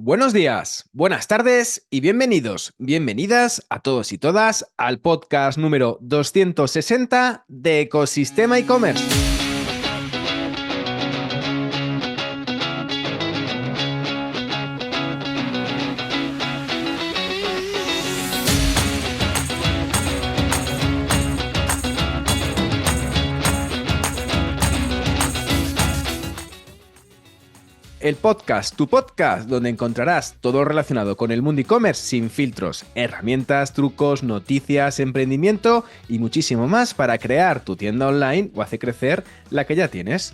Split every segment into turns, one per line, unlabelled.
Buenos días, buenas tardes y bienvenidos, bienvenidas a todos y todas al podcast número 260 de Ecosistema e-commerce. El podcast, tu podcast, donde encontrarás todo relacionado con el mundo e-commerce sin filtros, herramientas, trucos, noticias, emprendimiento y muchísimo más para crear tu tienda online o hacer crecer la que ya tienes.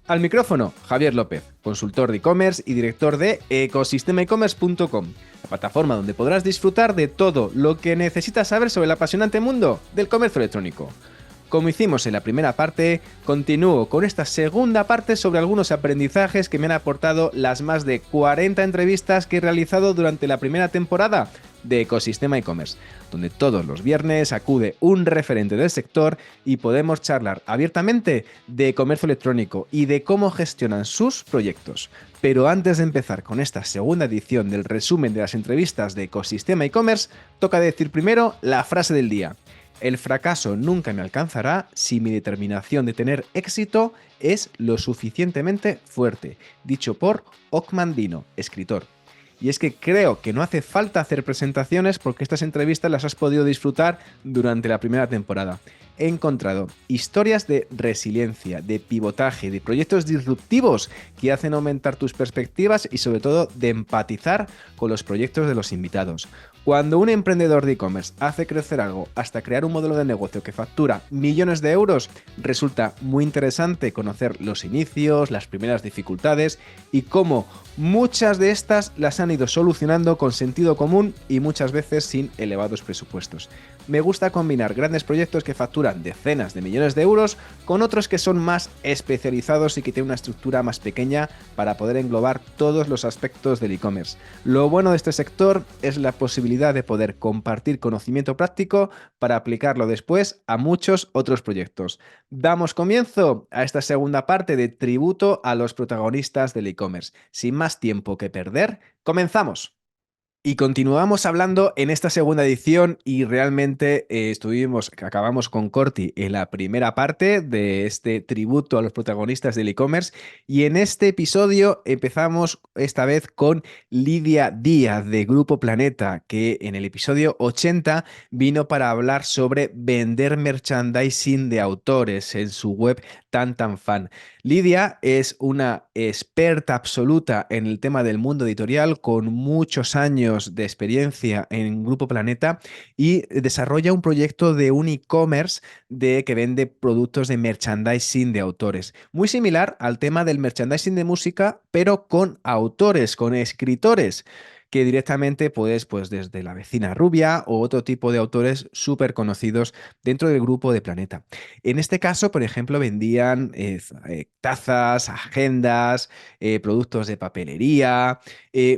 Al micrófono, Javier López, consultor de e-commerce y director de ecosistemaecommerce.com, la plataforma donde podrás disfrutar de todo lo que necesitas saber sobre el apasionante mundo del comercio electrónico. Como hicimos en la primera parte, continúo con esta segunda parte sobre algunos aprendizajes que me han aportado las más de 40 entrevistas que he realizado durante la primera temporada de Ecosistema e-commerce, donde todos los viernes acude un referente del sector y podemos charlar abiertamente de comercio electrónico y de cómo gestionan sus proyectos. Pero antes de empezar con esta segunda edición del resumen de las entrevistas de Ecosistema e-commerce, toca decir primero la frase del día. El fracaso nunca me alcanzará si mi determinación de tener éxito es lo suficientemente fuerte, dicho por Ockman Dino, escritor. Y es que creo que no hace falta hacer presentaciones porque estas entrevistas las has podido disfrutar durante la primera temporada. He encontrado historias de resiliencia, de pivotaje, de proyectos disruptivos que hacen aumentar tus perspectivas y sobre todo de empatizar con los proyectos de los invitados. Cuando un emprendedor de e-commerce hace crecer algo hasta crear un modelo de negocio que factura millones de euros, resulta muy interesante conocer los inicios, las primeras dificultades y cómo muchas de estas las han ido solucionando con sentido común y muchas veces sin elevados presupuestos. Me gusta combinar grandes proyectos que facturan decenas de millones de euros con otros que son más especializados y que tienen una estructura más pequeña para poder englobar todos los aspectos del e-commerce. Lo bueno de este sector es la posibilidad de poder compartir conocimiento práctico para aplicarlo después a muchos otros proyectos. Damos comienzo a esta segunda parte de tributo a los protagonistas del e-commerce. Sin más tiempo que perder, comenzamos. Y continuamos hablando en esta segunda edición y realmente acabamos con Corti en la primera parte de este tributo a los protagonistas del e-commerce y en este episodio empezamos esta vez con Lidia Díaz de Grupo Planeta, que en el episodio 80 vino para hablar sobre vender merchandising de autores en su web Tan. Lidia es una experta absoluta en el tema del mundo editorial con muchos años de experiencia en Grupo Planeta y desarrolla un proyecto de un e-commerce que vende productos de merchandising de autores. Muy similar al tema del merchandising de música, pero con autores, con escritores que directamente puedes, pues desde La Vecina Rubia o otro tipo de autores súper conocidos dentro del grupo de Planeta. En este caso, por ejemplo, vendían tazas, agendas, productos de papelería,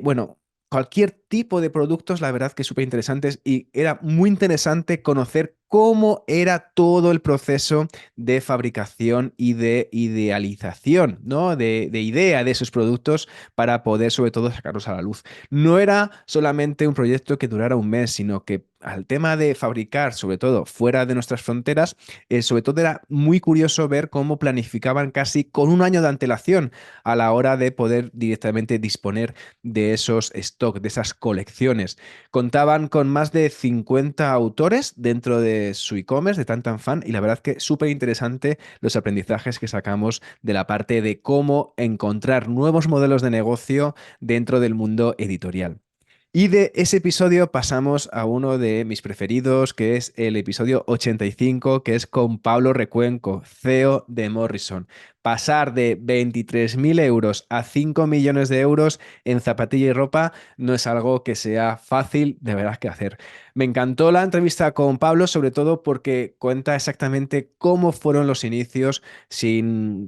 bueno, cualquier tipo de productos, la verdad que súper interesantes y era muy interesante conocer cómo era todo el proceso de fabricación y de idealización, ¿no? De idea de esos productos para poder sobre todo sacarlos a la luz. No era solamente un proyecto que durara un mes, sino que al tema de fabricar, sobre todo fuera de nuestras fronteras, sobre todo era muy curioso ver cómo planificaban casi con un año de antelación a la hora de poder directamente disponer de esos stocks, de esas colecciones. Contaban con más de 50 autores dentro de su e-commerce, de Tan, y la verdad que súper interesante los aprendizajes que sacamos de la parte de cómo encontrar nuevos modelos de negocio dentro del mundo editorial. Y de ese episodio pasamos a uno de mis preferidos, que es el episodio 85, que es con Pablo Recuenco, CEO de Morrison. Pasar de 23.000 euros a 5 millones de euros en zapatilla y ropa no es algo que sea fácil de verdad que hacer. Me encantó la entrevista con Pablo, sobre todo porque cuenta exactamente cómo fueron los inicios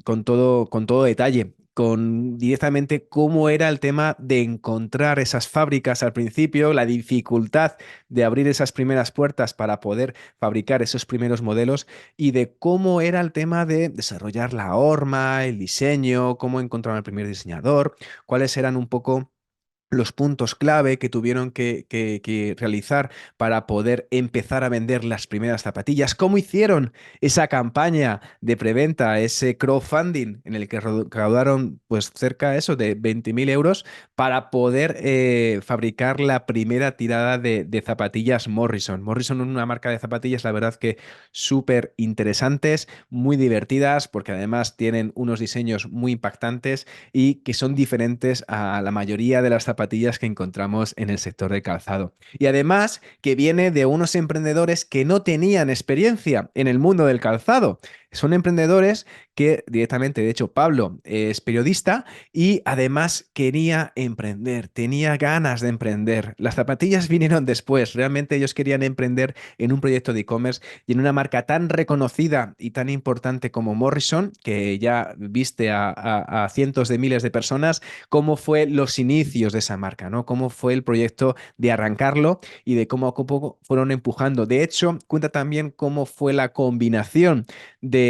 con todo detalle, con directamente cómo era el tema de encontrar esas fábricas al principio, la dificultad de abrir esas primeras puertas para poder fabricar esos primeros modelos y de cómo era el tema de desarrollar la horma, el diseño, cómo encontraron el primer diseñador, cuáles eran un poco los puntos clave que tuvieron que realizar para poder empezar a vender las primeras zapatillas, cómo hicieron esa campaña de preventa, ese crowdfunding en el que recaudaron pues cerca de eso de 20.000 euros para poder fabricar la primera tirada de zapatillas Morrison. Morrison es una marca de zapatillas, la verdad que súper interesantes, muy divertidas, porque además tienen unos diseños muy impactantes y que son diferentes a la mayoría de las zapatillas que encontramos en el sector de calzado. Y además que viene de unos emprendedores que no tenían experiencia en el mundo del calzado. Son emprendedores que directamente, de hecho, Pablo es periodista y además quería emprender, tenía ganas de emprender. Las zapatillas vinieron después, realmente ellos querían emprender en un proyecto de e-commerce y en una marca tan reconocida y tan importante como Morrison, que ya viste a cientos de miles de personas, cómo fue los inicios de esa marca, ¿no? Cómo fue el proyecto de arrancarlo y de cómo a poco fueron empujando. De hecho, cuenta también cómo fue la combinación de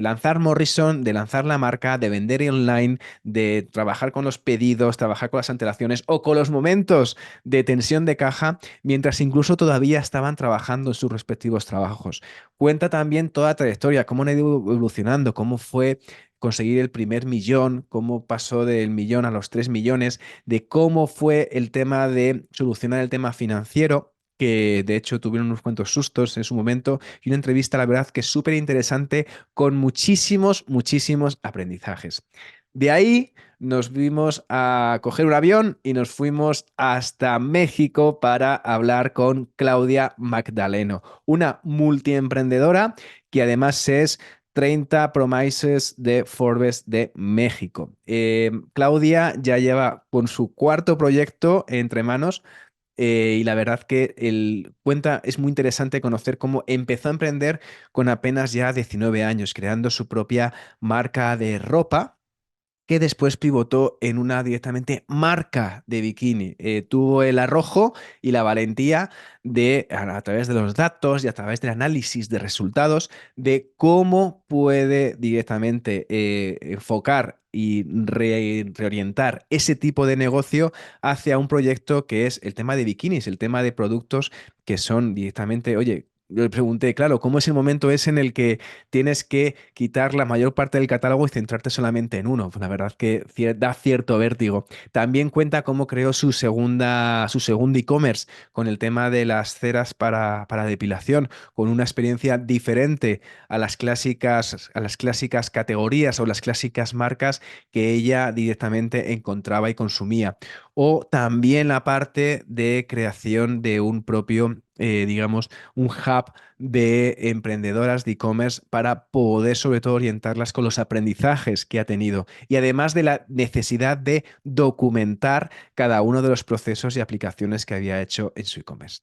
lanzar Morrison, de lanzar la marca, de vender online, de trabajar con los pedidos, trabajar con las antelaciones o con los momentos de tensión de caja, mientras incluso todavía estaban trabajando en sus respectivos trabajos. Cuenta también toda la trayectoria, cómo han ido evolucionando, cómo fue conseguir el primer millón, cómo pasó del millón a los 3 millones, de cómo fue el tema de solucionar el tema financiero, que de hecho tuvieron unos cuantos sustos en su momento, y una entrevista, la verdad, que es súper interesante, con muchísimos, muchísimos aprendizajes. De ahí nos vimos a coger un avión y nos fuimos hasta México para hablar con Claudia Magdaleno, una multiemprendedora que además es 30 Promises de Forbes de México. Claudia ya lleva con su cuarto proyecto entre manos, y la verdad que el cuenta es muy interesante conocer cómo empezó a emprender con apenas ya 19 años, creando su propia marca de ropa que después pivotó en una directamente marca de bikini. Tuvo el arrojo y la valentía de, a través de los datos y a través del análisis de resultados, de cómo puede directamente enfocar y reorientar ese tipo de negocio hacia un proyecto que es el tema de bikinis, el tema de productos que son directamente, oye, yo le pregunté, claro, ¿cómo es el momento ese en el que tienes que quitar la mayor parte del catálogo y centrarte solamente en uno? Pues la verdad que da cierto vértigo. También cuenta cómo creó su segundo e-commerce con el tema de las ceras para depilación, con una experiencia diferente a las clásicas categorías o las clásicas marcas que ella directamente encontraba y consumía. O también la parte de creación de un propio, digamos, un hub de emprendedoras de e-commerce para poder sobre todo orientarlas con los aprendizajes que ha tenido y además de la necesidad de documentar cada uno de los procesos y aplicaciones que había hecho en su e-commerce.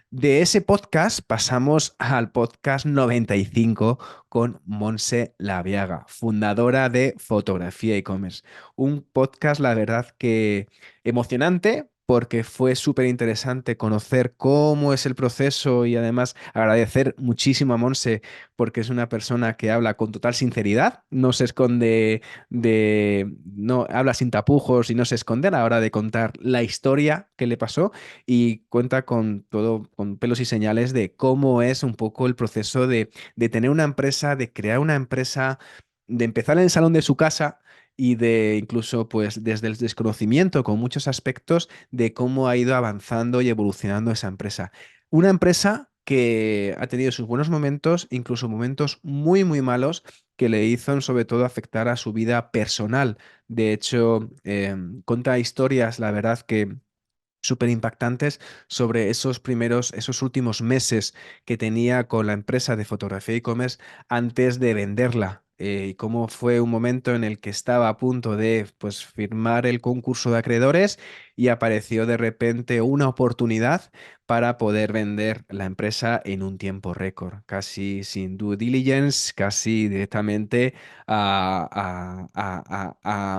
De ese podcast pasamos al podcast 95 con Monse Laviaga, fundadora de Fotografía e-commerce. Un podcast, la verdad que emocionante, porque fue súper interesante conocer cómo es el proceso y además agradecer muchísimo a Monse porque es una persona que habla con total sinceridad, no se esconde no habla sin tapujos y no se esconde a la hora de contar la historia que le pasó y cuenta con todo, con pelos y señales de cómo es un poco el proceso de tener una empresa, de crear una empresa, de empezar en el salón de su casa y de incluso pues desde el desconocimiento con muchos aspectos de cómo ha ido avanzando y evolucionando esa empresa. Una empresa que ha tenido sus buenos momentos, incluso momentos muy, muy malos que le hizo sobre todo afectar a su vida personal. De hecho, cuenta historias, la verdad que súper impactantes sobre esos primeros, esos últimos meses que tenía con la empresa de fotografía e-commerce antes de venderla. Y cómo fue un momento en el que estaba a punto de pues, firmar el concurso de acreedores y apareció de repente una oportunidad para poder vender la empresa en un tiempo récord, casi sin due diligence, casi directamente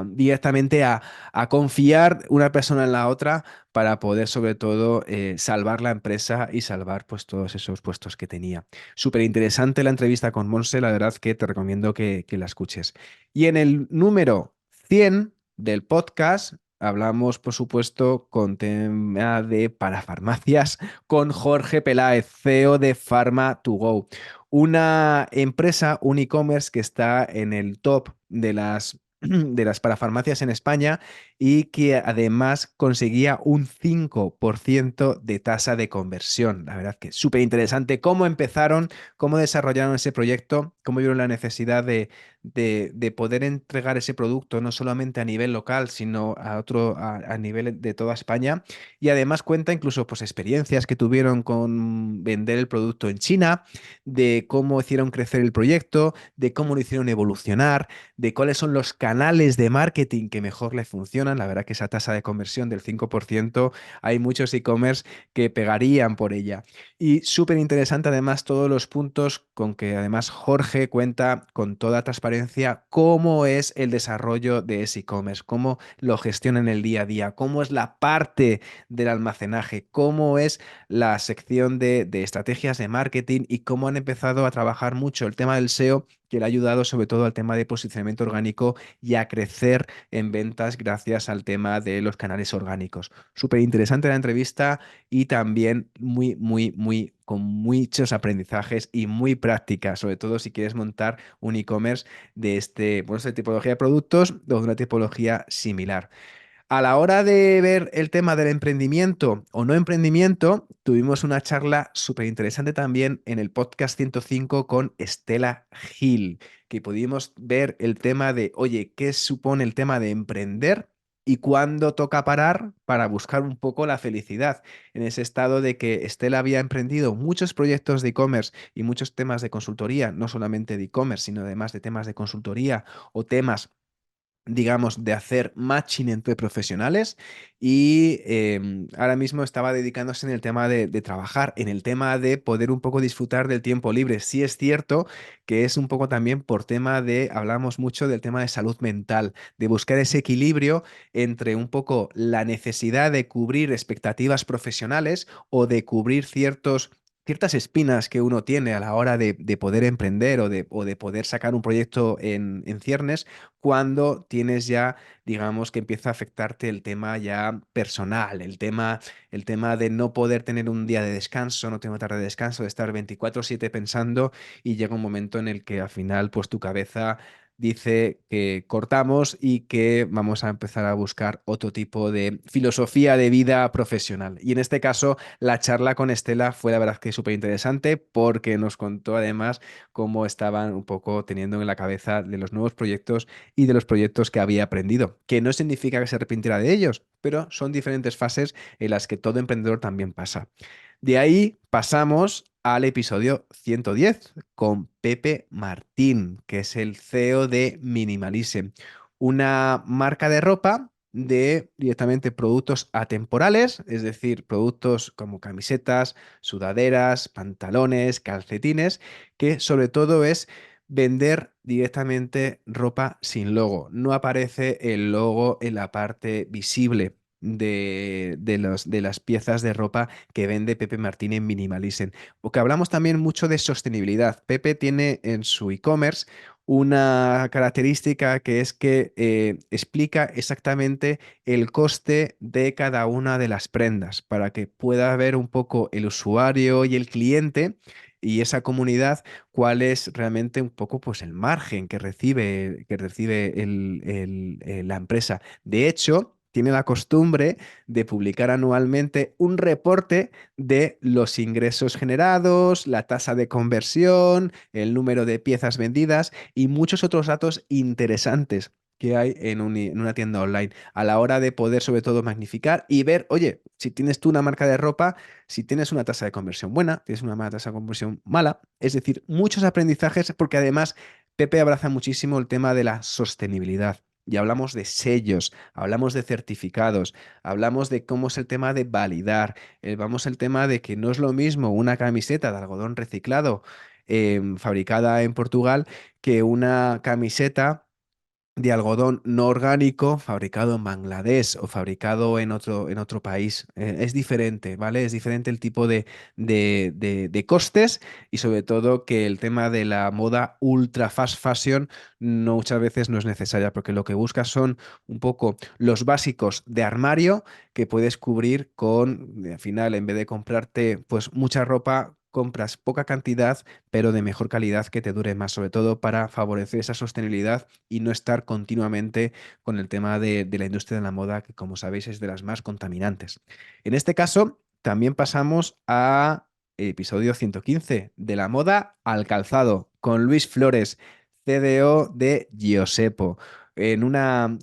directamente a confiar una persona en la otra para poder sobre todo salvar la empresa y salvar pues todos esos puestos que tenía. Súper interesante la entrevista con Monse, la verdad que te recomiendo que la escuches. Y en el número 100 del podcast hablamos, por supuesto, con tema de parafarmacias, con Jorge Peláez, CEO de Pharma2Go, una empresa, un e-commerce que está en el top de las parafarmacias en España y que además conseguía un 5% de tasa de conversión. La verdad que es súper interesante cómo empezaron, cómo desarrollaron ese proyecto, cómo vieron la necesidad de poder entregar ese producto no solamente a nivel local, sino a nivel de toda España. Y además cuenta incluso pues, experiencias que tuvieron con vender el producto en China, de cómo hicieron crecer el proyecto, de cómo lo hicieron evolucionar, de cuáles son los canales de marketing que mejor les funcionan. La verdad que esa tasa de conversión del 5%, hay muchos e-commerce que pegarían por ella. Y súper interesante además todos los puntos con que además Jorge cuenta con toda transparencia cómo es el desarrollo de ese e-commerce, cómo lo gestionan el día a día, cómo es la parte del almacenaje, cómo es la sección de estrategias de marketing y cómo han empezado a trabajar mucho el tema del SEO, que le ha ayudado sobre todo al tema de posicionamiento orgánico y a crecer en ventas gracias al tema de los canales orgánicos. Súper interesante la entrevista y también con muchos aprendizajes y muy práctica, sobre todo si quieres montar un e-commerce de esta tipología de productos o de una tipología similar. A la hora de ver el tema del emprendimiento o no emprendimiento, tuvimos una charla súper interesante también en el podcast 105 con Estela Gil, que pudimos ver el tema de, oye, ¿qué supone el tema de emprender y cuándo toca parar para buscar un poco la felicidad? En ese estado de que Estela había emprendido muchos proyectos de e-commerce y muchos temas de consultoría, no solamente de e-commerce, sino además de temas de consultoría o temas, digamos, de hacer matching entre profesionales y ahora mismo estaba dedicándose en el tema de trabajar, en el tema de poder un poco disfrutar del tiempo libre. Sí es cierto que es un poco también por tema de, hablamos mucho del tema de salud mental, de buscar ese equilibrio entre un poco la necesidad de cubrir expectativas profesionales o de cubrir ciertas espinas que uno tiene a la hora de poder emprender o de poder sacar un proyecto en ciernes cuando tienes ya, digamos, que empieza a afectarte el tema ya personal, el tema de no poder tener un día de descanso, no tener una tarde de descanso, de estar 24/7 pensando y llega un momento en el que al final, pues tu cabeza dice que cortamos y que vamos a empezar a buscar otro tipo de filosofía de vida profesional. Y en este caso, la charla con Estela fue la verdad que súper interesante porque nos contó además cómo estaban un poco teniendo en la cabeza de los nuevos proyectos y de los proyectos que había aprendido, que no significa que se arrepintiera de ellos, pero son diferentes fases en las que todo emprendedor también pasa. De ahí pasamos al episodio 110 con Pepe Martín, que es el CEO de Minimalism, una marca de ropa de directamente productos atemporales, es decir, productos como camisetas, sudaderas, pantalones, calcetines, que sobre todo es vender directamente ropa sin logo. No aparece el logo en la parte visible de las piezas de ropa que vende Pepe Martín en Minimalism. Porque hablamos también mucho de sostenibilidad. Pepe tiene en su e-commerce una característica que es que explica exactamente el coste de cada una de las prendas para que pueda ver un poco el usuario y el cliente y esa comunidad cuál es realmente un poco pues el margen que recibe la empresa. De hecho, tiene la costumbre de publicar anualmente un reporte de los ingresos generados, la tasa de conversión, el número de piezas vendidas y muchos otros datos interesantes que hay en una tienda online a la hora de poder sobre todo magnificar y ver, oye, si tienes tú una marca de ropa, si tienes una tasa de conversión buena, tienes una tasa de conversión mala, es decir, muchos aprendizajes porque además Pepe abraza muchísimo el tema de la sostenibilidad. Y hablamos de sellos, hablamos de certificados, hablamos de cómo es el tema de validar, vamos el tema de que no es lo mismo una camiseta de algodón reciclado fabricada en Portugal que una camiseta de algodón no orgánico fabricado en Bangladesh o fabricado en otro país. Es diferente, ¿vale? Es diferente el tipo de costes y sobre todo que el tema de la moda ultra fast fashion no, muchas veces no es necesaria porque lo que buscas son un poco los básicos de armario que puedes cubrir con, al final, en vez de comprarte pues mucha ropa, compras poca cantidad, pero de mejor calidad que te dure más, sobre todo para favorecer esa sostenibilidad y no estar continuamente con el tema de la industria de la moda, que como sabéis es de las más contaminantes. En este caso, también pasamos a episodio 115, de la moda al calzado, con Luis Flores, CDO de Giosepo,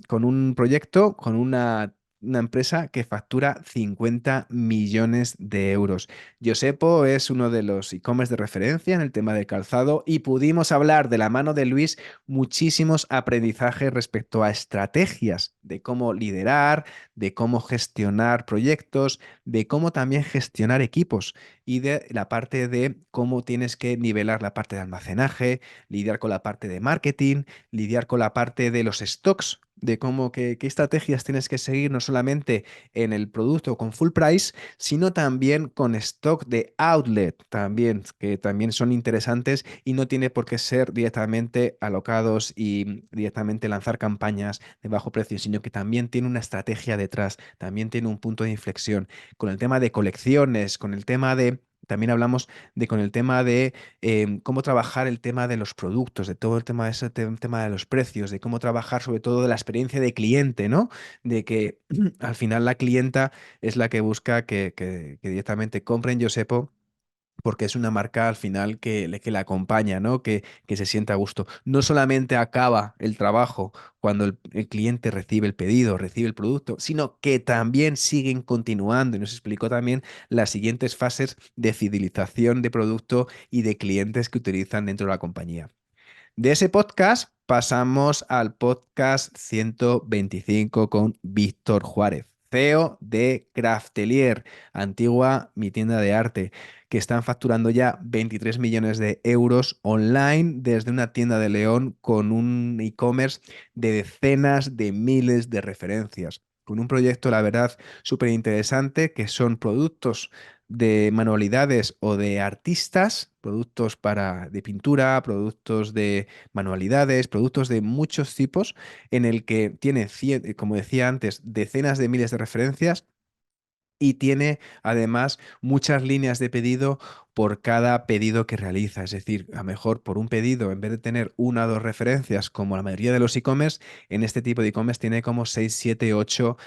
con un proyecto, con una empresa que factura 50 millones de euros. Yosepo es uno de los e-commerce de referencia en el tema del calzado y pudimos hablar de la mano de Luis muchísimos aprendizajes respecto a estrategias de cómo liderar, de cómo gestionar proyectos, de cómo también gestionar equipos y de la parte de cómo tienes que nivelar la parte de almacenaje, lidiar con la parte de marketing, lidiar con la parte de los stocks, de cómo qué estrategias tienes que seguir no solamente en el producto con full price, sino también con stock de outlet también, que también son interesantes y no tiene por qué ser directamente alocados y directamente lanzar campañas de bajo precio, sino que también tiene una estrategia detrás, también tiene un punto de inflexión con el tema de colecciones, con el tema de... También hablamos de con el tema de cómo trabajar el tema de los productos, de todo el tema de ese tema de los precios, de cómo trabajar sobre todo de la experiencia de cliente, ¿no? De que al final la clienta es la que busca que directamente compren Yosepo porque es una marca al final que la acompaña, ¿no? Que se sienta a gusto. No solamente acaba el trabajo cuando el cliente recibe el pedido, recibe el producto, sino que también siguen continuando. Y nos explicó también las siguientes fases de fidelización de producto y de clientes que utilizan dentro de la compañía. De ese podcast pasamos al podcast 125 con Víctor Juárez, CEO de Craftelier, antigua mi tienda de arte, que están facturando ya 23 millones de euros online desde una tienda de León con un e-commerce de decenas de miles de referencias. Con un proyecto, la verdad, súper interesante, que son productos de manualidades o de artistas, productos de pintura, productos de manualidades, productos de muchos tipos, en el que tiene, como decía antes, decenas de miles de referencias y tiene además muchas líneas de pedido por cada pedido que realiza. Es decir, a lo mejor por un pedido, en vez de tener una o dos referencias como la mayoría de los e-commerce, en este tipo de e-commerce tiene como 6 7 8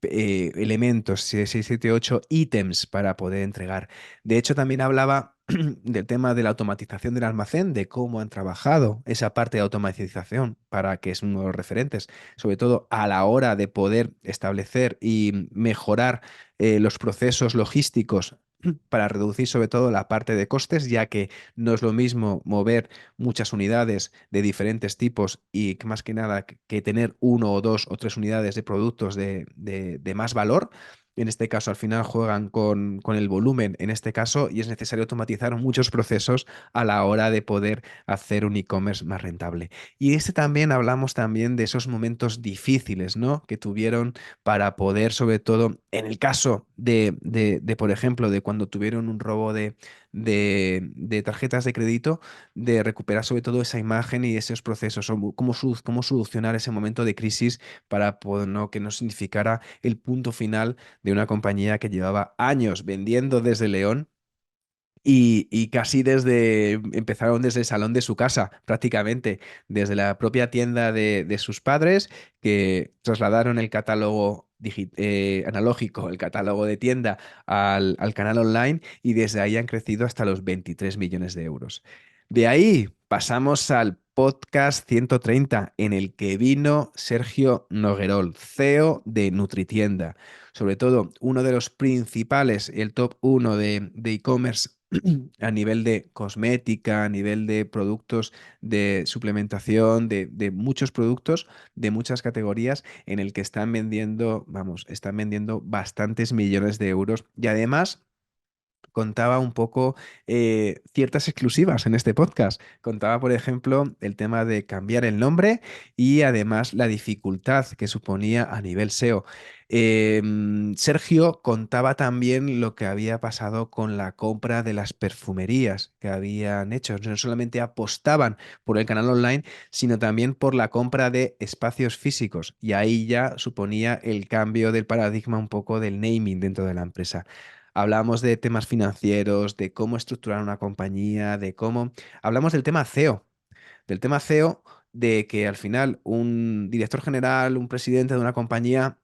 elementos, 6 7 8 ítems para poder entregar. De hecho, también hablaba del tema de la automatización del almacén, de cómo han trabajado esa parte de automatización para que es uno de los referentes, sobre todo a la hora de poder establecer y mejorar los procesos logísticos para reducir sobre todo la parte de costes, ya que no es lo mismo mover muchas unidades de diferentes tipos y que más que nada que tener uno o dos o tres unidades de productos de más valor. En este caso, al final juegan con el volumen, en este caso, y es necesario automatizar muchos procesos a la hora de poder hacer un e-commerce más rentable. Y también hablamos también de esos momentos difíciles, ¿no? Que tuvieron para poder, sobre todo, en el caso por ejemplo, de cuando tuvieron un robo de tarjetas de crédito, de recuperar sobre todo esa imagen y esos procesos, o cómo solucionar ese momento de crisis para que no significara el punto final de una compañía que llevaba años vendiendo desde León y casi empezaron desde el salón de su casa, prácticamente, desde la propia tienda de sus padres, que trasladaron el catálogo analógico, el catálogo de tienda al canal online y desde ahí han crecido hasta los 23 millones de euros. De ahí pasamos al podcast 130, en el que vino Sergio Noguerol, CEO de Nutritienda. Sobre todo, uno de los principales, el top uno de e-commerce a nivel de cosmética, a nivel de productos de suplementación, de muchos productos, de muchas categorías, en el que están vendiendo, vamos, están vendiendo bastantes millones de euros y además contaba un poco ciertas exclusivas en este podcast. Contaba, por ejemplo, el tema de cambiar el nombre y además la dificultad que suponía a nivel SEO. Sergio contaba también lo que había pasado con la compra de las perfumerías que habían hecho. No solamente apostaban por el canal online, sino también por la compra de espacios físicos. Y ahí ya suponía el cambio del paradigma un poco del naming dentro de la empresa. Hablamos de temas financieros, de cómo estructurar una compañía, de cómo... Hablamos del tema CEO, de que al final un director general, un presidente de una compañía,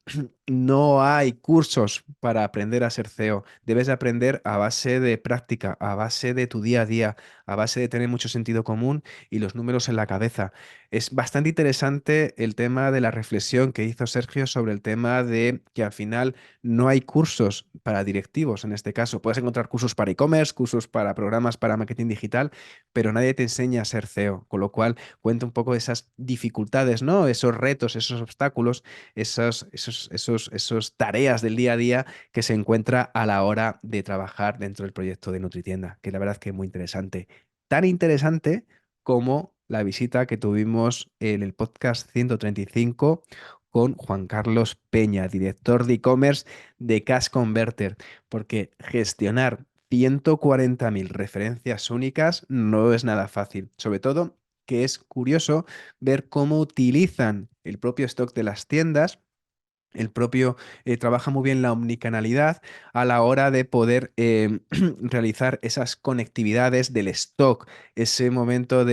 no hay cursos para aprender a ser CEO. Debes de aprender a base de práctica, a base de tu día a día, a base de tener mucho sentido común y los números en la cabeza. Es bastante interesante el tema de la reflexión que hizo Sergio sobre el tema de que al final no hay cursos para directivos en este caso. Puedes encontrar cursos para e-commerce, cursos para programas para marketing digital, pero nadie te enseña a ser CEO, con lo cual cuenta un poco de esas dificultades, ¿no? Esos retos, esos obstáculos, esos tareas del día a día que se encuentra a la hora de trabajar dentro del proyecto de Nutritienda, que la verdad es que es muy interesante. Tan interesante como la visita que tuvimos en el podcast 135 con Juan Carlos Peña, director de e-commerce de Cash Converter, porque gestionar 140.000 referencias únicas no es nada fácil, sobre todo que es curioso ver cómo utilizan el propio stock de las tiendas. El propio trabaja muy bien la omnicanalidad a la hora de poder realizar esas conectividades del stock, ese momento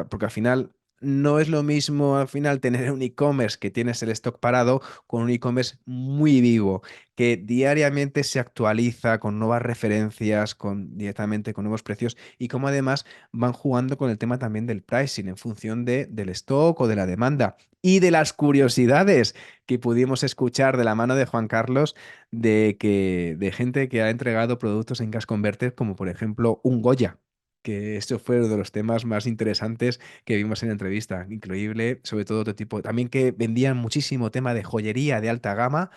porque al final no es lo mismo al final tener un e-commerce que tienes el stock parado con un e-commerce muy vivo, que diariamente se actualiza con nuevas referencias, directamente con nuevos precios y cómo además van jugando con el tema también del pricing en función del stock o de la demanda y de las curiosidades que pudimos escuchar de la mano de Juan Carlos de gente que ha entregado productos en Cash Converter, como por ejemplo un Goya, que esto fue uno de los temas más interesantes que vimos en la entrevista. Increíble, sobre todo otro tipo. También que vendían muchísimo tema de joyería de alta gama,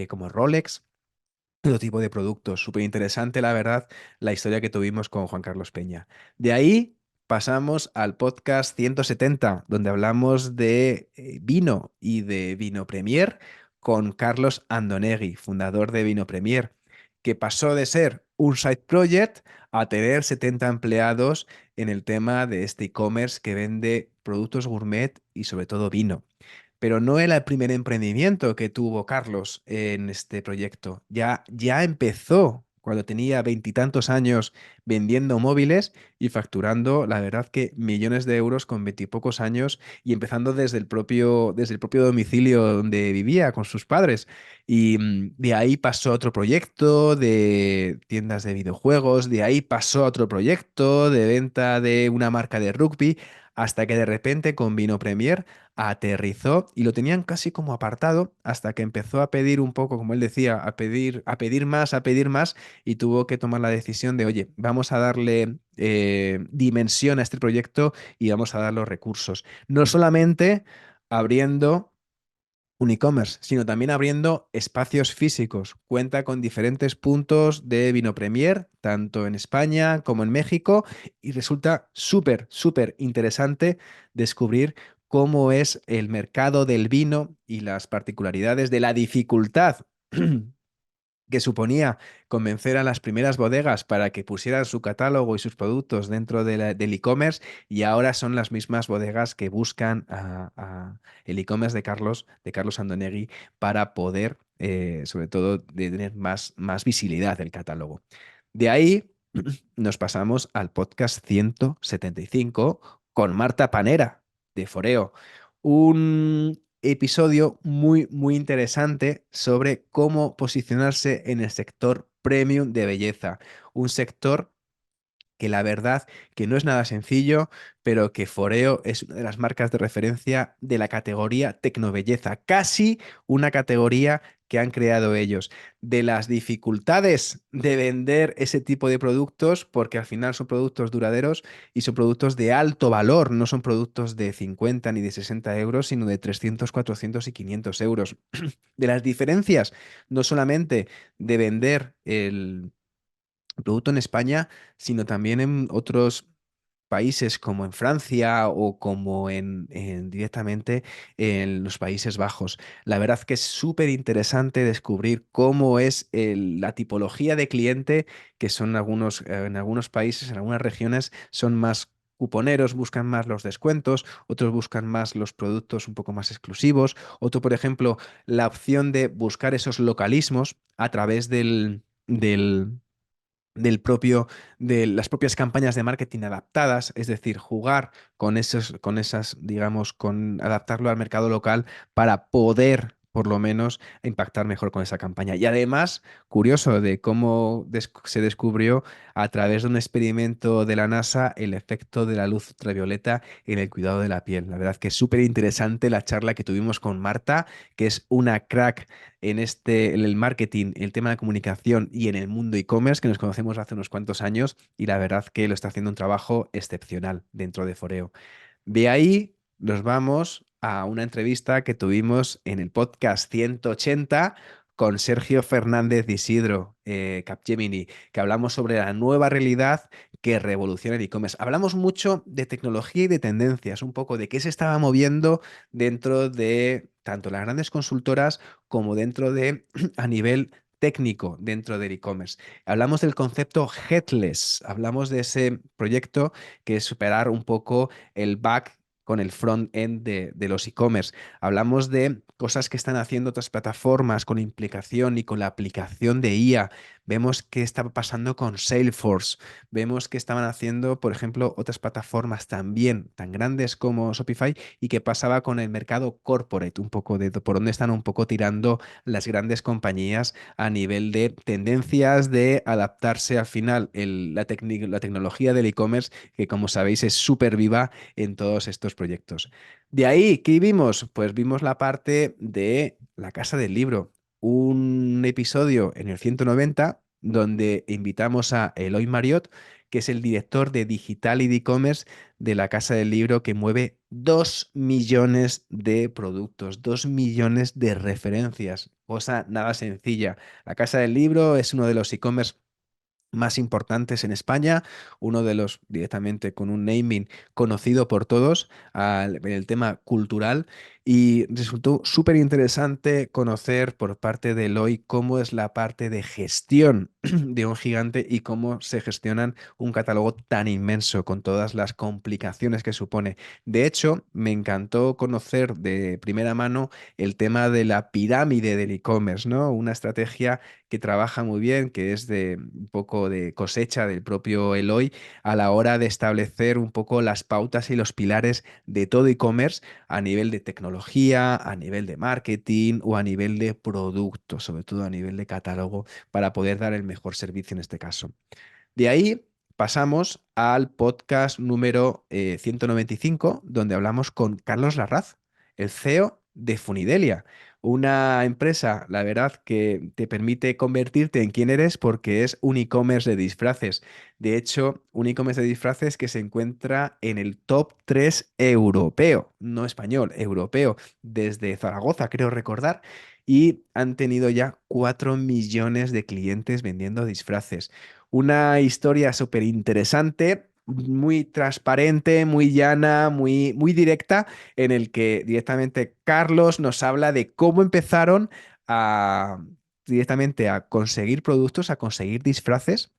como Rolex. Todo tipo de productos. Súper interesante, la verdad, la historia que tuvimos con Juan Carlos Peña. De ahí pasamos al podcast 170, donde hablamos de vino y de Vino Premier con Carlos Andonegui, fundador de Vino Premier, que pasó de ser un side project a tener 70 empleados en el tema de este e-commerce que vende productos gourmet y sobre todo vino. Pero no era el primer emprendimiento que tuvo Carlos en este proyecto. Ya empezó cuando tenía veintitantos años vendiendo móviles y facturando, la verdad que millones de euros con veintipocos años y empezando desde el propio domicilio donde vivía con sus padres. Y de ahí pasó a otro proyecto de tiendas de videojuegos, de ahí pasó a otro proyecto de venta de una marca de rugby, hasta que de repente con Vino Premier aterrizó y lo tenían casi como apartado hasta que empezó a pedir un poco, como él decía, a pedir más y tuvo que tomar la decisión de, oye, vamos a darle dimensión a este proyecto y vamos a dar los recursos. No solamente abriendo un e-commerce, sino también abriendo espacios físicos. Cuenta con diferentes puntos de Vino Premier, tanto en España como en México, y resulta súper, súper interesante descubrir cómo es el mercado del vino y las particularidades de la dificultad que suponía convencer a las primeras bodegas para que pusieran su catálogo y sus productos dentro del e-commerce, y ahora son las mismas bodegas que buscan el e-commerce de Carlos Andonegui para poder, sobre todo, de tener más visibilidad del catálogo. De ahí nos pasamos al podcast 175 con Marta Panera de Foreo. Un episodio muy, muy interesante sobre cómo posicionarse en el sector premium de belleza. Un sector que la verdad que no es nada sencillo, pero que Foreo es una de las marcas de referencia de la categoría tecnobelleza, casi una categoría que han creado ellos. De las dificultades de vender ese tipo de productos, porque al final son productos duraderos y son productos de alto valor, no son productos de 50 ni de 60 euros, sino de 300, 400 y 500 euros. De las diferencias, no solamente de vender producto en España, sino también en otros países como en Francia o como directamente en los Países Bajos. La verdad que es súper interesante descubrir cómo es la tipología de cliente que son en algunos países, en algunas regiones, son más cuponeros, buscan más los descuentos, otros buscan más los productos un poco más exclusivos, otro, por ejemplo, la opción de buscar esos localismos a través del propio, de las propias campañas de marketing adaptadas, es decir, jugar con esas, digamos, con adaptarlo al mercado local para poder, por lo menos, impactar mejor con esa campaña. Y además, curioso de cómo se descubrió a través de un experimento de la NASA el efecto de la luz ultravioleta en el cuidado de la piel. La verdad que es súper interesante la charla que tuvimos con Marta, que es una crack en el marketing, el tema de la comunicación y en el mundo e-commerce, que nos conocemos hace unos cuantos años y la verdad que lo está haciendo un trabajo excepcional dentro de Foreo. De ahí nos vamos a una entrevista que tuvimos en el podcast 180 con Sergio Fernández de Isidro, Capgemini, que hablamos sobre la nueva realidad que revoluciona el e-commerce. Hablamos mucho de tecnología y de tendencias, un poco de qué se estaba moviendo dentro de tanto las grandes consultoras como dentro de a nivel técnico dentro del e-commerce. Hablamos del concepto headless, hablamos de ese proyecto que es superar un poco el back con el front-end de los e-commerce. Hablamos de cosas que están haciendo otras plataformas con implicación y con la aplicación de IA. Vemos qué estaba pasando con Salesforce. Vemos que estaban haciendo, por ejemplo, otras plataformas también tan grandes como Shopify y qué pasaba con el mercado corporate, un poco de por dónde están un poco tirando las grandes compañías a nivel de tendencias de adaptarse al final la tecnología del e-commerce, que como sabéis es súper viva en todos estos proyectos. De ahí, ¿qué vimos? Pues vimos la parte de la Casa del Libro, un episodio en el 190 donde invitamos a Eloy Mariot, que es el director de digital y de e-commerce de la Casa del Libro, que mueve 2 millones de productos, 2 millones de referencias, cosa nada sencilla. La Casa del Libro es uno de los e-commerce más importantes en España, uno de los directamente con un naming conocido por todos en el tema cultural y resultó súper interesante conocer por parte de Eloy cómo es la parte de gestión de un gigante y cómo se gestionan un catálogo tan inmenso con todas las complicaciones que supone. De hecho, me encantó conocer de primera mano el tema de la pirámide del e-commerce, ¿no? Una estrategia que trabaja muy bien, que es de un poco de cosecha del propio Eloy a la hora de establecer un poco las pautas y los pilares de todo e-commerce a nivel de tecnología, a nivel de marketing o a nivel de producto, sobre todo a nivel de catálogo, para poder dar el mejor servicio en este caso. De ahí pasamos al podcast número 195, donde hablamos con Carlos Larraz, el CEO de Funidelia, una empresa, la verdad, que te permite convertirte en quien eres porque es un e-commerce de disfraces. De hecho, un e-commerce de disfraces que se encuentra en el top 3 europeo, no español, europeo, desde Zaragoza, creo recordar, y han tenido ya 4 millones de clientes vendiendo disfraces. Una historia súper interesante, muy transparente, muy llana, muy directa, en el que directamente Carlos nos habla de cómo empezaron a directamente a conseguir productos, a conseguir disfraces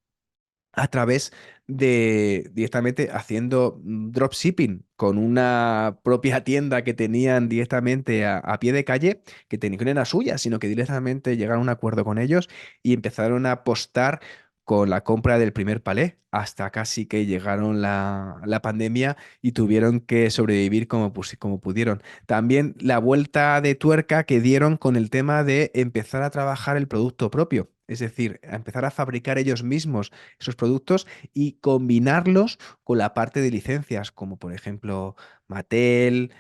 a través de directamente haciendo dropshipping con una propia tienda que tenían directamente a pie de calle, que no era suya, sino que directamente llegaron a un acuerdo con ellos y empezaron a apostar con la compra del primer palé, hasta casi que llegaron la pandemia y tuvieron que sobrevivir como pudieron. También la vuelta de tuerca que dieron con el tema de empezar a trabajar el producto propio, es decir, a empezar a fabricar ellos mismos esos productos y combinarlos con la parte de licencias, como por ejemplo Mattel,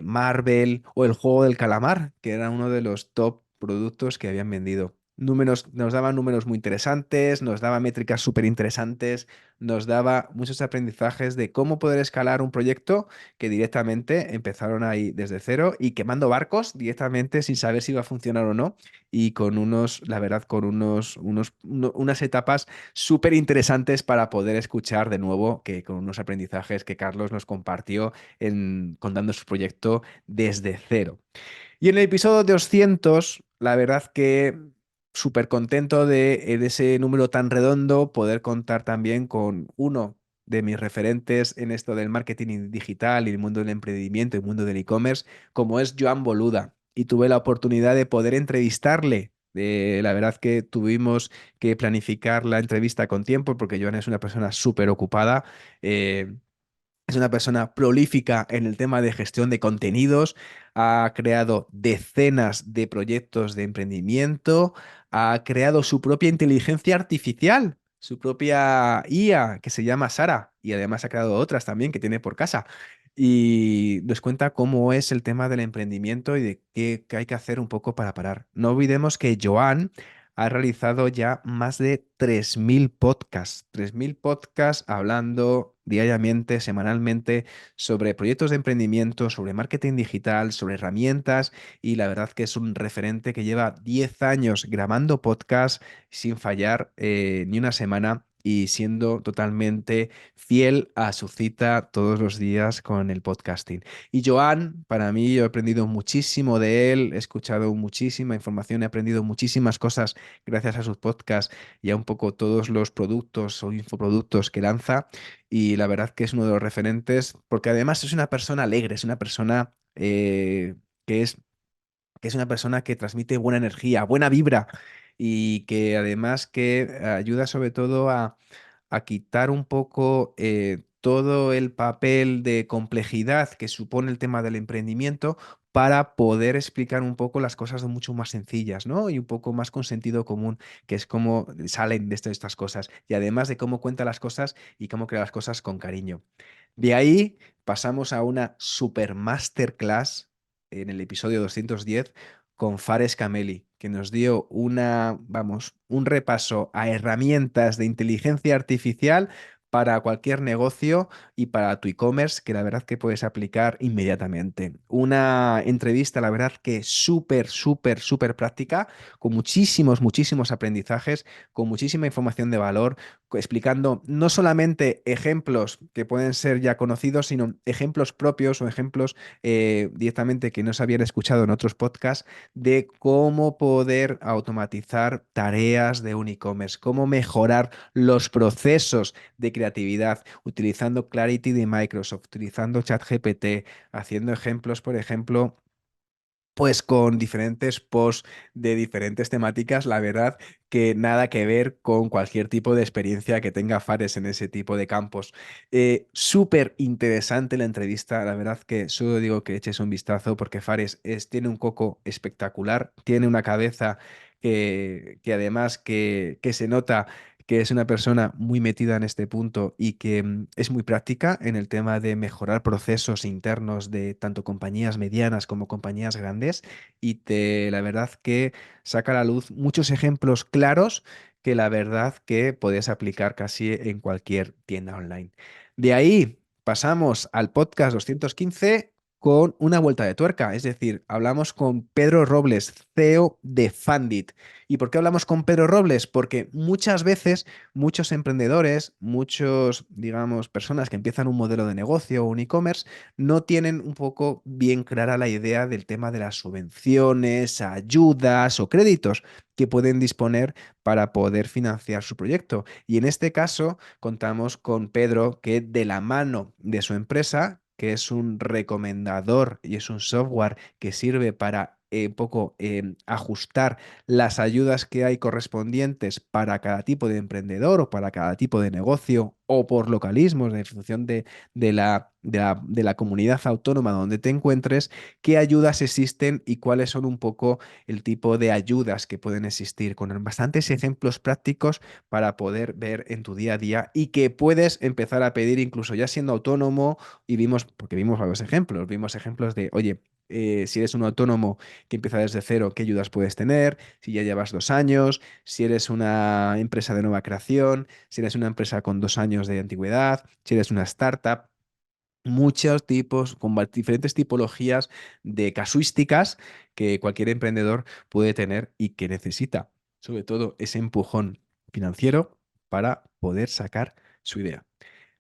Marvel o el juego del calamar, que era uno de los top productos que habían vendido. nos daba números muy interesantes, nos daba métricas súper interesantes, nos daba muchos aprendizajes de cómo poder escalar un proyecto que directamente empezaron ahí desde cero y quemando barcos directamente sin saber si iba a funcionar o no y con la verdad, con unas etapas súper interesantes para poder escuchar de nuevo, que con unos aprendizajes que Carlos nos compartió contando su proyecto desde cero. Y en el episodio 200, la verdad que súper contento de ese número tan redondo, poder contar también con uno de mis referentes en esto del marketing digital y el mundo del emprendimiento y el mundo del e-commerce, como es Joan Boluda. Y tuve la oportunidad de poder entrevistarle. La verdad que tuvimos que planificar la entrevista con tiempo porque Joan es una persona súper ocupada. Es una persona prolífica en el tema de gestión de contenidos, ha creado decenas de proyectos de emprendimiento, ha creado su propia inteligencia artificial, su propia IA que se llama Sara y además ha creado otras también que tiene por casa. Y nos cuenta cómo es el tema del emprendimiento y de qué hay que hacer un poco para parar. No olvidemos que Joan ha realizado ya más de 3.000 podcasts hablando diariamente, semanalmente, sobre proyectos de emprendimiento, sobre marketing digital, sobre herramientas, y la verdad que es un referente que lleva 10 años grabando podcasts sin fallar ni una semana y siendo totalmente fiel a su cita todos los días con el podcasting. Y Joan, para mí, yo he aprendido muchísimo de él, he escuchado muchísima información, he aprendido muchísimas cosas gracias a sus podcasts y a un poco todos los productos o infoproductos que lanza. Y la verdad que es uno de los referentes, porque además es una persona alegre, es una persona que es, que es una persona que transmite buena energía, buena vibra y que además que ayuda sobre todo a quitar un poco todo el papel de complejidad que supone el tema del emprendimiento para poder explicar un poco las cosas de mucho más sencillas, ¿no? Y un poco más con sentido común, que es cómo salen de estas cosas. Y además de cómo cuenta las cosas y cómo crea las cosas con cariño. De ahí pasamos a una super masterclass en el episodio 210 con Fares Cameli, que nos dio un repaso a herramientas de inteligencia artificial para cualquier negocio y para tu e-commerce, que la verdad que puedes aplicar inmediatamente. Una entrevista, la verdad que súper, súper, súper práctica, con muchísimos aprendizajes, con muchísima información de valor, explicando no solamente ejemplos que pueden ser ya conocidos, sino ejemplos propios o ejemplos directamente que no se habían escuchado en otros podcasts de cómo poder automatizar tareas de un e-commerce, cómo mejorar los procesos de creatividad utilizando Clarity de Microsoft, utilizando ChatGPT, haciendo ejemplos, por ejemplo, pues con diferentes posts de diferentes temáticas, la verdad que nada que ver con cualquier tipo de experiencia que tenga Fares en ese tipo de campos. Súper interesante la entrevista, la verdad que solo digo que eches un vistazo porque Fares tiene un coco espectacular, tiene una cabeza que además que se nota que es una persona muy metida en este punto y que es muy práctica en el tema de mejorar procesos internos de tanto compañías medianas como compañías grandes y la verdad que saca a la luz muchos ejemplos claros que la verdad que puedes aplicar casi en cualquier tienda online. De ahí pasamos al podcast 215 con una vuelta de tuerca, es decir, hablamos con Pedro Robles, CEO de Fundit. ¿Y por qué hablamos con Pedro Robles? Porque muchas veces muchos emprendedores, digamos, personas que empiezan un modelo de negocio o un e-commerce, no tienen un poco bien clara la idea del tema de las subvenciones, ayudas o créditos que pueden disponer para poder financiar su proyecto. Y en este caso contamos con Pedro que de la mano de su empresa, que es un recomendador y es un software que sirve para un poco ajustar las ayudas que hay correspondientes para cada tipo de emprendedor o para cada tipo de negocio o por localismos en función de la comunidad autónoma donde te encuentres, qué ayudas existen y cuáles son un poco el tipo de ayudas que pueden existir, con bastantes ejemplos prácticos para poder ver en tu día a día y que puedes empezar a pedir incluso ya siendo autónomo y porque vimos varios ejemplos, vimos ejemplos de, oye, si eres un autónomo que empieza desde cero, qué ayudas puedes tener, si ya llevas 2 años, si eres una empresa de nueva creación, si eres una empresa con 2 años de antigüedad, si eres una startup. Muchos tipos, con diferentes tipologías de casuísticas que cualquier emprendedor puede tener y que necesita, sobre todo, ese empujón financiero para poder sacar su idea.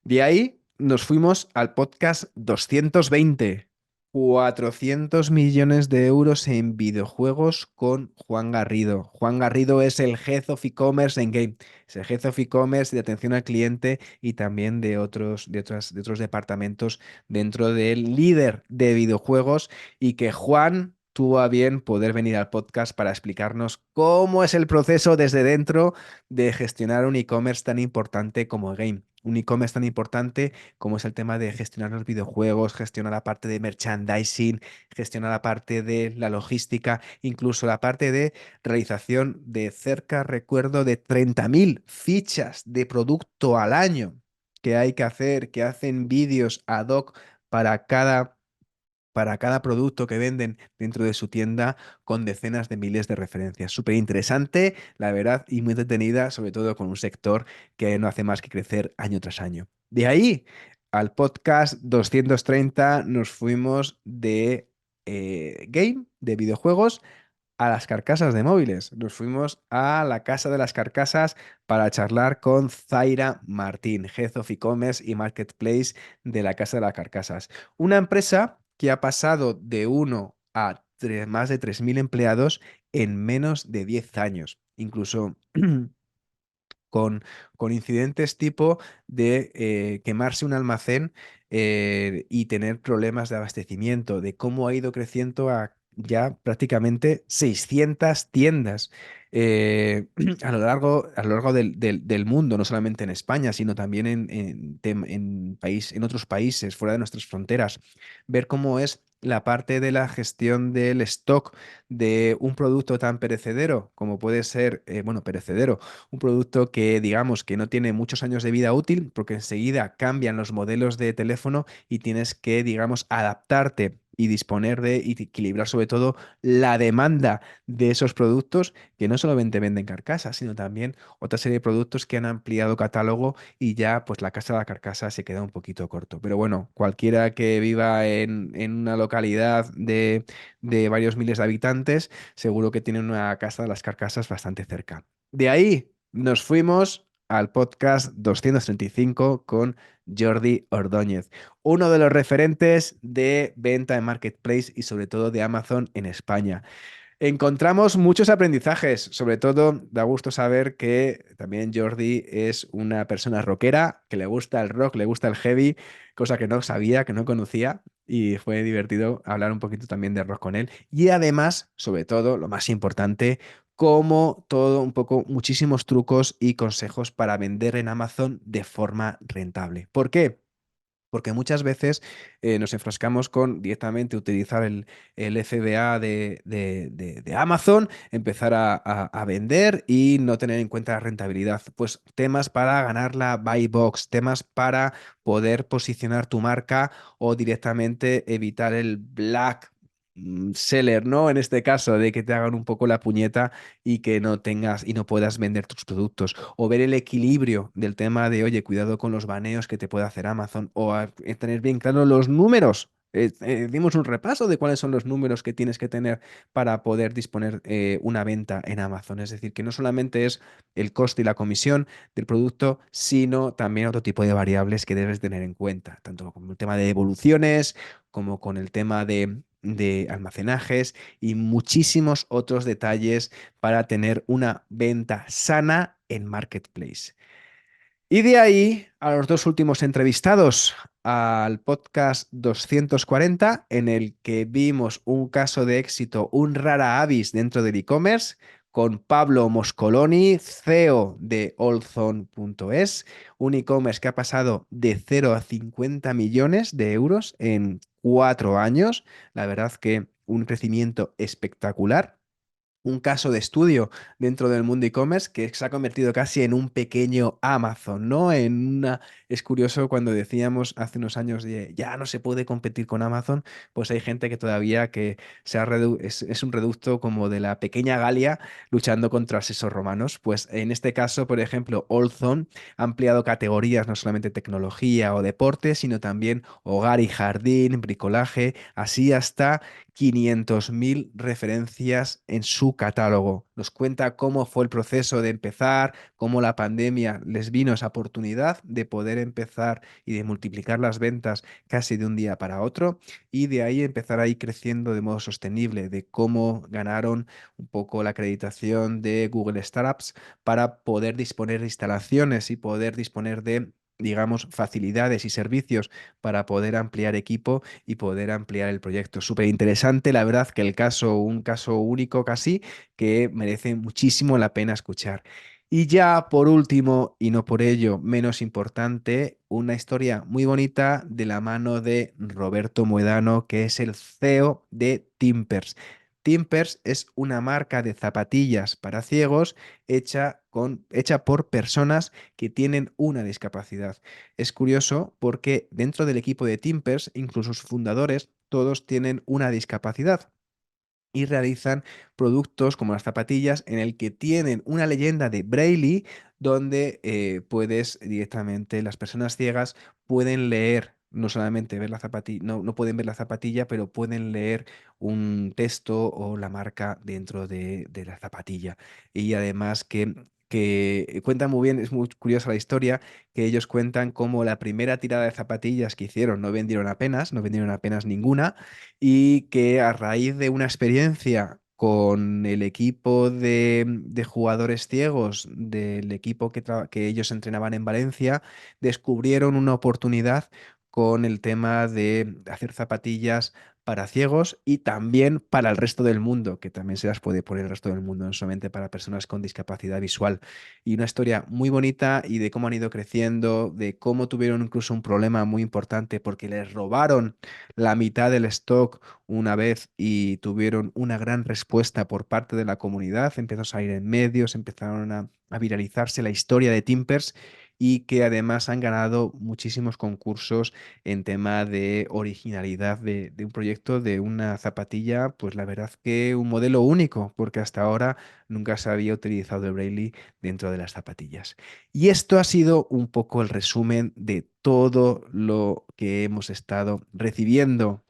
De ahí nos fuimos al podcast 220. 400 millones de euros en videojuegos con Juan Garrido. Juan Garrido es el Head of E-Commerce en Game. Es el Head of E-Commerce de atención al cliente y también de otros departamentos dentro del líder de videojuegos, y que Juan tuvo a bien poder venir al podcast para explicarnos cómo es el proceso desde dentro de gestionar un e-commerce tan importante como Game. Un e-commerce tan importante como es el tema de gestionar los videojuegos, gestionar la parte de merchandising, gestionar la parte de la logística, incluso la parte de realización de cerca, recuerdo, de 30.000 fichas de producto al año que hay que hacer, que hacen vídeos ad hoc para cada producto que venden dentro de su tienda, con decenas de miles de referencias. Súper interesante, la verdad, y muy entretenida, sobre todo con un sector que no hace más que crecer año tras año. De ahí al podcast 230 nos fuimos de game, de videojuegos, a las carcasas de móviles. Nos fuimos a la Casa de las Carcasas para charlar con Zaira Martín, Head of E-Commerce y Marketplace de la Casa de las Carcasas. Una empresa que ha pasado de uno a más de 3.000 empleados en menos de 10 años. Incluso con, con incidentes tipo de quemarse un almacén y tener problemas de abastecimiento, de cómo ha ido creciendo a ya prácticamente 600 tiendas a lo largo del mundo, no solamente en España, sino también en otros países, fuera de nuestras fronteras. Ver cómo es la parte de la gestión del stock de un producto tan perecedero como puede ser, bueno, perecedero, un producto que digamos que no tiene muchos años de vida útil, porque enseguida cambian los modelos de teléfono y tienes que, digamos, adaptarte y disponer de y equilibrar sobre todo la demanda de esos productos, que no solamente venden carcasas, sino también otra serie de productos que han ampliado catálogo, y ya pues la casa de la carcasa se queda un poquito corto. Pero bueno, cualquiera que viva en una localidad de varios miles de habitantes, seguro que tiene una casa de las carcasas bastante cerca. De ahí nos fuimos al podcast 235 con Jordi Ordóñez, uno de los referentes de venta en Marketplace y sobre todo de Amazon en España. Encontramos muchos aprendizajes, sobre todo da gusto saber que también Jordi es una persona rockera, que le gusta el rock, le gusta el heavy, cosa que no sabía, que no conocía, y fue divertido hablar un poquito también de rock con él. Y además, sobre todo, lo más importante, como todo un poco, muchísimos trucos y consejos para vender en Amazon de forma rentable. ¿Por qué? Porque muchas veces nos enfrascamos con directamente utilizar el FBA de Amazon, empezar a vender y no tener en cuenta la rentabilidad. Pues temas para ganar la buy box, temas para poder posicionar tu marca o directamente evitar el black seller, ¿no? En este caso, de que te hagan un poco la puñeta y que no tengas y no puedas vender tus productos, o ver el equilibrio del tema de, oye, cuidado con los baneos que te puede hacer Amazon, o tener bien claro los números. Dimos un repaso de cuáles son los números que tienes que tener para poder disponer una venta en Amazon. Es decir, que no solamente es el coste y la comisión del producto, sino también otro tipo de variables que debes tener en cuenta, tanto como el tema de evoluciones, como con el tema de almacenajes y muchísimos otros detalles para tener una venta sana en Marketplace. Y de ahí a los dos últimos entrevistados, al podcast 240, en el que vimos un caso de éxito, un rara avis dentro del e-commerce, con Pablo Moscoloni, CEO de Allzone.es, un e-commerce que ha pasado de 0 a 50 millones de euros en 4 años. La verdad que un crecimiento espectacular. un caso de estudio dentro del mundo e-commerce que se ha convertido casi en un pequeño Amazon, ¿no? Es curioso cuando decíamos hace unos años de ya no se puede competir con Amazon, pues hay gente que todavía que es un reducto como de la pequeña Galia luchando contra esos romanos. Pues en este caso, por ejemplo, Allzone ha ampliado categorías, no solamente tecnología o deporte, sino también hogar y jardín, bricolaje, así hasta 500.000 referencias en su catálogo. Nos cuenta cómo fue el proceso de empezar, cómo la pandemia les vino esa oportunidad de poder empezar y de multiplicar las ventas casi de un día para otro y de ahí empezar a ir creciendo de modo sostenible, de cómo ganaron un poco la acreditación de Google Startups para poder disponer de instalaciones y poder disponer de, digamos, facilidades y servicios para poder ampliar equipo y poder ampliar el proyecto. Súper interesante, la verdad que un caso único casi, que merece muchísimo la pena escuchar. Y ya por último, y no por ello menos importante, una historia muy bonita de la mano de Roberto Muedano, que es el CEO de Timpers. Timpers es una marca de zapatillas para ciegos hecha por personas que tienen una discapacidad. Es curioso porque dentro del equipo de Timpers, incluso sus fundadores, todos tienen una discapacidad y realizan productos como las zapatillas en el que tienen una leyenda de Braille donde puedes directamente, las personas ciegas pueden leer, no solamente ver la zapatilla, no pueden ver la zapatilla, pero pueden leer un texto o la marca dentro de la zapatilla. Y además que cuenta muy bien, es muy curiosa la historia, que ellos cuentan cómo la primera tirada de zapatillas que hicieron no vendieron apenas ninguna, y que a raíz de una experiencia con el equipo de jugadores ciegos del equipo que ellos entrenaban en Valencia, descubrieron una oportunidad con el tema de hacer zapatillas para ciegos y también para el resto del mundo, que también se las puede poner el resto del mundo, no solamente para personas con discapacidad visual. Y una historia muy bonita y de cómo han ido creciendo, de cómo tuvieron incluso un problema muy importante porque les robaron la mitad del stock una vez y tuvieron una gran respuesta por parte de la comunidad. Empezó a salir en medios, empezaron a viralizarse la historia de Timpers y que además han ganado muchísimos concursos en tema de originalidad de un proyecto, de una zapatilla, pues la verdad que un modelo único, porque hasta ahora nunca se había utilizado el Braille dentro de las zapatillas. Y esto ha sido un poco el resumen de todo lo que hemos estado recibiendo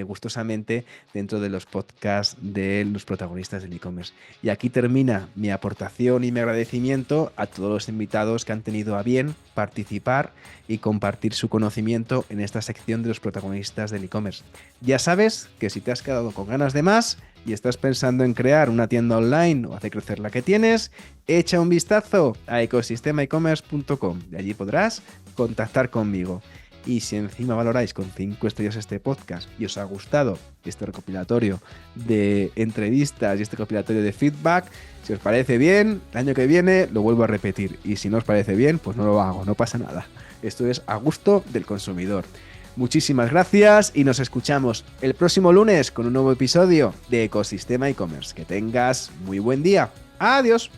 gustosamente dentro de los podcasts de los protagonistas del e-commerce. Y aquí termina mi aportación y mi agradecimiento a todos los invitados que han tenido a bien participar y compartir su conocimiento en esta sección de los protagonistas del e-commerce. Ya sabes que si te has quedado con ganas de más y estás pensando en crear una tienda online o hacer crecer la que tienes, echa un vistazo a ecosistemaecommerce.com y allí podrás contactar conmigo. Y si encima valoráis con 5 estrellas este podcast y os ha gustado este recopilatorio de entrevistas y este recopilatorio de feedback, si os parece bien, el año que viene lo vuelvo a repetir. Y si no os parece bien, pues no lo hago, no pasa nada. Esto es a gusto del consumidor. Muchísimas gracias y nos escuchamos el próximo lunes con un nuevo episodio de Ecosistema e-commerce. Que tengas muy buen día. Adiós.